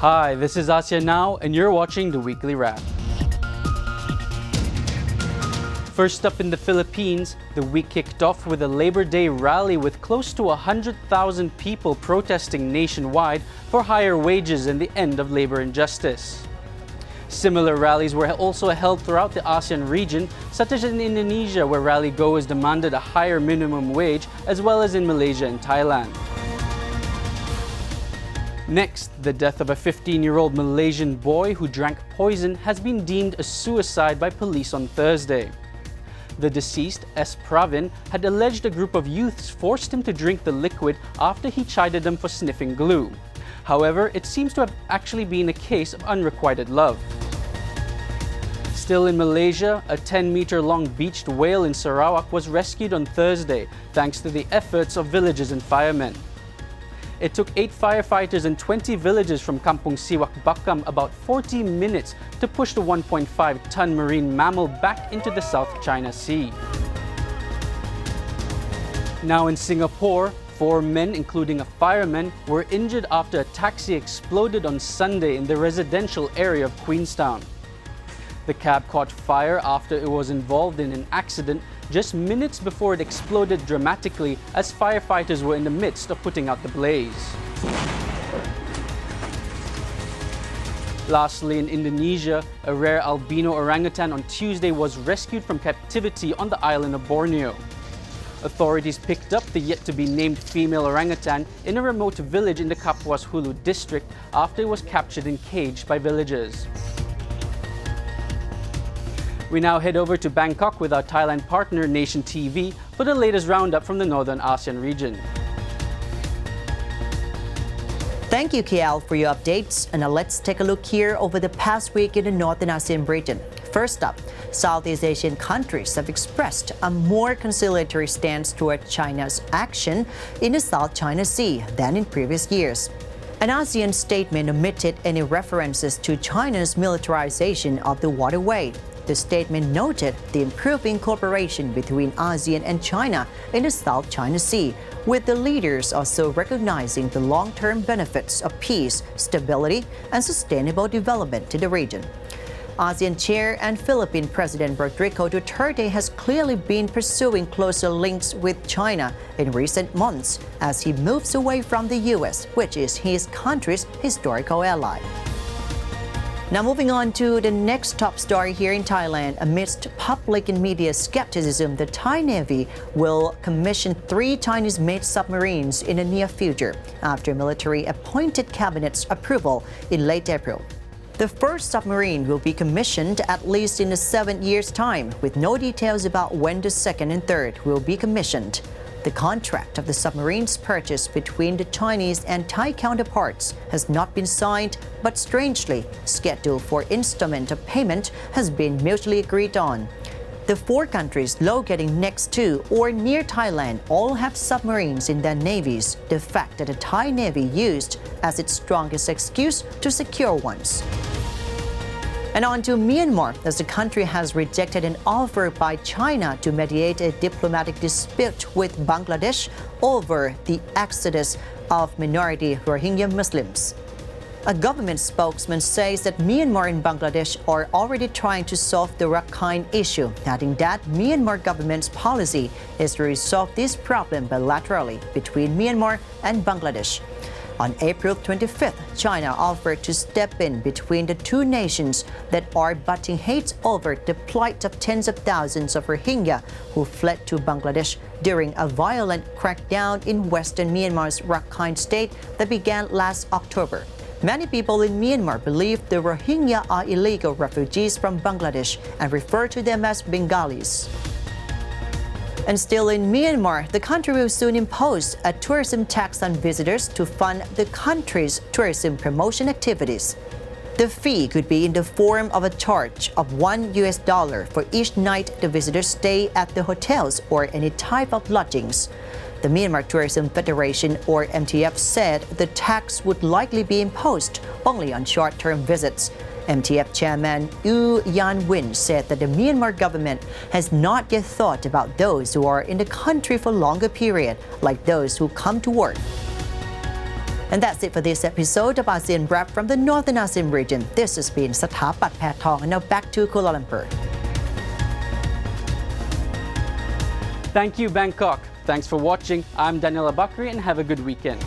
Hi, this is Asean Now, and you're watching the Weekly Wrap. First up in the Philippines, the week kicked off with a Labor Day rally with close to 100,000 people protesting nationwide for higher wages and the end of labor injustice. Similar rallies were also held throughout the ASEAN region, such as in Indonesia, where rally-goers demanded a higher minimum wage, as well as in Malaysia and Thailand. Next, the death of a 15-year-old Malaysian boy who drank poison has been deemed a suicide by police on Thursday. The deceased, S. Pravin, had alleged a group of youths forced him to drink the liquid after he chided them for sniffing glue. However, it seems to have actually been a case of unrequited love. Still in Malaysia, a 10-meter-long beached whale in Sarawak was rescued on Thursday, thanks to the efforts of villagers and firemen. It took 8 firefighters and 20 villagers from Kampung Siwak Bakam about 40 minutes to push the 1.5-ton marine mammal back into the South China Sea. Now in Singapore, 4 men, including a fireman, were injured after a taxi exploded on Sunday in the residential area of Queenstown. The cab caught fire after it was involved in an accident just minutes before it exploded dramatically as firefighters were in the midst of putting out the blaze. Lastly, in Indonesia, a rare albino orangutan on Tuesday was rescued from captivity on the island of Borneo. Authorities picked up the yet-to-be-named female orangutan in a remote village in the Kapuas Hulu district after it was captured and caged by villagers. We now head over to Bangkok with our Thailand partner Nation TV for the latest roundup from the Northern ASEAN region. Thank you, Kiel, for your updates. And now let's take a look here over the past week in the Northern ASEAN region. First up, Southeast Asian countries have expressed a more conciliatory stance toward China's action in the South China Sea than in previous years. An ASEAN statement omitted any references to China's militarization of the waterway. The statement noted the improving cooperation between ASEAN and China in the South China Sea, with the leaders also recognizing the long-term benefits of peace, stability, and sustainable development to the region. ASEAN Chair and Philippine President Rodrigo Duterte has clearly been pursuing closer links with China in recent months as he moves away from the U.S., which is his country's historical ally. Now moving on to the next top story here in Thailand. Amidst public and media skepticism, the Thai Navy will commission 3 Chinese-made submarines in the near future after military appointed cabinet's approval in late April. The first submarine will be commissioned at least in 7 years' time, with no details about when the second and third will be commissioned. The contract of the submarines purchase between the Chinese and Thai counterparts has not been signed, but strangely, schedule for installment of payment has been mutually agreed on. The 4 countries located next to or near Thailand all have submarines in their navies, the fact that the Thai Navy used as its strongest excuse to secure ones. And on to Myanmar, as the country has rejected an offer by China to mediate a diplomatic dispute with Bangladesh over the exodus of minority Rohingya Muslims. A government spokesman says that Myanmar and Bangladesh are already trying to solve the Rakhine issue, adding that Myanmar government's policy is to resolve this problem bilaterally between Myanmar and Bangladesh. On April 25th, China offered to step in between the 2 nations that are butting heads over the plight of tens of thousands of Rohingya who fled to Bangladesh during a violent crackdown in western Myanmar's Rakhine state that began last October. Many people in Myanmar believe the Rohingya are illegal refugees from Bangladesh and refer to them as Bengalis. And still in Myanmar, the country will soon impose a tourism tax on visitors to fund the country's tourism promotion activities. The fee could be in the form of a charge of $1 for each night the visitors stay at the hotels or any type of lodgings. The Myanmar Tourism Federation, or MTF, said the tax would likely be imposed only on short-term visits. MTF Chairman U Yan Win said that the Myanmar government has not yet thought about those who are in the country for longer period, like those who come to work. And that's it for this episode of ASEAN Wrap from the Northern ASEAN region. This has been Sathapat Pathong, and now back to Kuala Lumpur. Thank you, Bangkok. Thanks for watching. I'm Daniel Abakri, and have a good weekend.